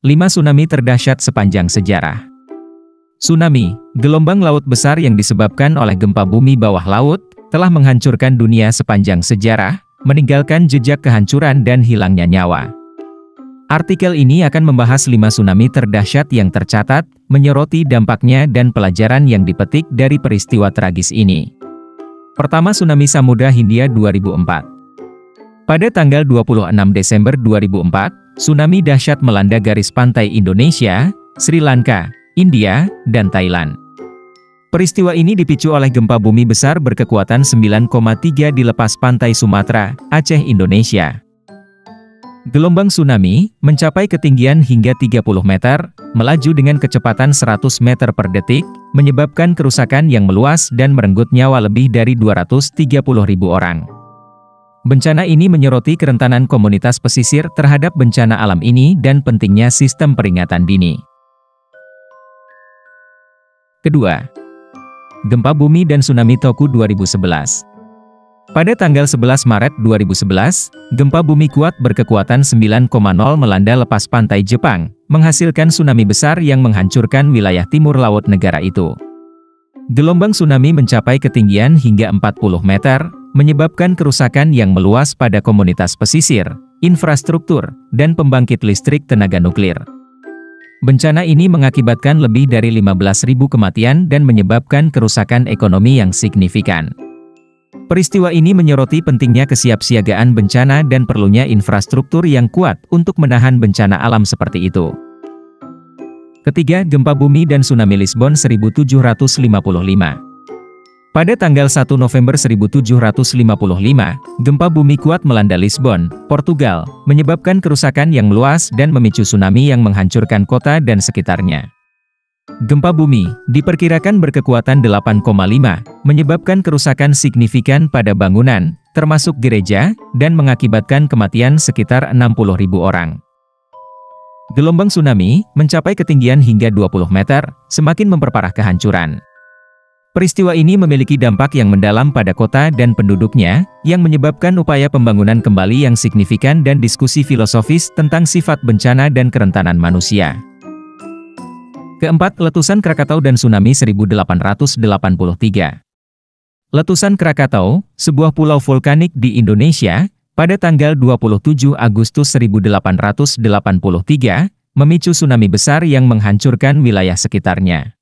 5 tsunami terdahsyat sepanjang sejarah. Tsunami, gelombang laut besar yang disebabkan oleh gempa bumi bawah laut, telah menghancurkan dunia sepanjang sejarah, meninggalkan jejak kehancuran dan hilangnya nyawa. Artikel ini akan membahas 5 tsunami terdahsyat yang tercatat, menyoroti dampaknya dan pelajaran yang dipetik dari peristiwa tragis ini. Pertama, tsunami Samudra Hindia 2004. Pada tanggal 26 Desember 2004, tsunami dahsyat melanda garis pantai Indonesia, Sri Lanka, India, dan Thailand. Peristiwa ini dipicu oleh gempa bumi besar berkekuatan 9,3 di lepas pantai Sumatera, Aceh, Indonesia. Gelombang tsunami mencapai ketinggian hingga 30 meter, melaju dengan kecepatan 100 meter per detik, menyebabkan kerusakan yang meluas dan merenggut nyawa lebih dari 230.000 orang. Bencana ini menyoroti kerentanan komunitas pesisir terhadap bencana alam ini dan pentingnya sistem peringatan dini. Kedua, gempa bumi dan tsunami Tohoku 2011. Pada tanggal 11 Maret 2011, gempa bumi kuat berkekuatan 9,0 melanda lepas pantai Jepang, menghasilkan tsunami besar yang menghancurkan wilayah timur laut negara itu. Gelombang tsunami mencapai ketinggian hingga 40 meter, menyebabkan kerusakan yang meluas pada komunitas pesisir, infrastruktur, dan pembangkit listrik tenaga nuklir. Bencana ini mengakibatkan lebih dari 15.000 kematian dan menyebabkan kerusakan ekonomi yang signifikan. Peristiwa ini menyoroti pentingnya kesiapsiagaan bencana dan perlunya infrastruktur yang kuat untuk menahan bencana alam seperti itu. Ketiga, gempa bumi dan tsunami Lisbon 1755. Pada tanggal 1 November 1755, gempa bumi kuat melanda Lisbon, Portugal, menyebabkan kerusakan yang meluas dan memicu tsunami yang menghancurkan kota dan sekitarnya. Gempa bumi diperkirakan berkekuatan 8,5, menyebabkan kerusakan signifikan pada bangunan, termasuk gereja, dan mengakibatkan kematian sekitar 60.000 orang. Gelombang tsunami mencapai ketinggian hingga 20 meter, semakin memperparah kehancuran. Peristiwa ini memiliki dampak yang mendalam pada kota dan penduduknya, yang menyebabkan upaya pembangunan kembali yang signifikan dan diskusi filosofis tentang sifat bencana dan kerentanan manusia. Keempat, letusan Krakatau dan tsunami 1883. Letusan Krakatau, sebuah pulau vulkanik di Indonesia, pada tanggal 27 Agustus 1883, memicu tsunami besar yang menghancurkan wilayah sekitarnya.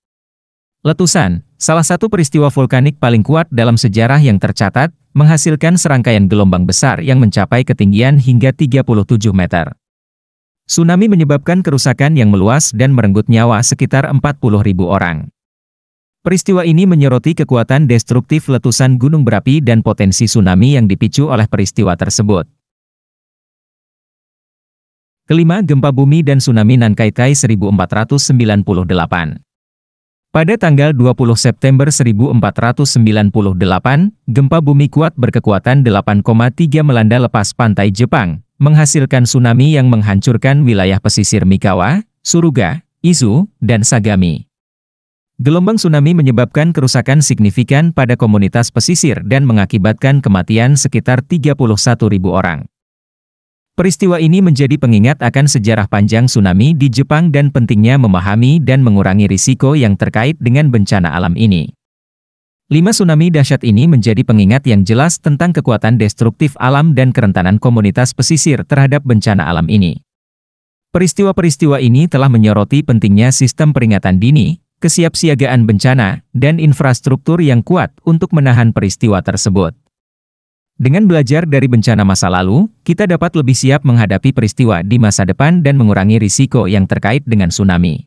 Letusan, salah satu peristiwa vulkanik paling kuat dalam sejarah yang tercatat, menghasilkan serangkaian gelombang besar yang mencapai ketinggian hingga 37 meter. Tsunami menyebabkan kerusakan yang meluas dan merenggut nyawa sekitar 40.000 orang. Peristiwa ini menyoroti kekuatan destruktif letusan gunung berapi dan potensi tsunami yang dipicu oleh peristiwa tersebut. Kelima, gempa bumi dan tsunami Nankai 1498. Pada tanggal 20 September 1498, gempa bumi kuat berkekuatan 8,3 melanda lepas pantai Jepang, menghasilkan tsunami yang menghancurkan wilayah pesisir Mikawa, Suruga, Izu, dan Sagami. Gelombang tsunami menyebabkan kerusakan signifikan pada komunitas pesisir dan mengakibatkan kematian sekitar 31.000 orang. Peristiwa ini menjadi pengingat akan sejarah panjang tsunami di Jepang dan pentingnya memahami dan mengurangi risiko yang terkait dengan bencana alam ini. 5 tsunami dahsyat ini menjadi pengingat yang jelas tentang kekuatan destruktif alam dan kerentanan komunitas pesisir terhadap bencana alam ini. Peristiwa-peristiwa ini telah menyoroti pentingnya sistem peringatan dini, kesiapsiagaan bencana, dan infrastruktur yang kuat untuk menahan peristiwa tersebut. Dengan belajar dari bencana masa lalu, kita dapat lebih siap menghadapi peristiwa di masa depan dan mengurangi risiko yang terkait dengan tsunami.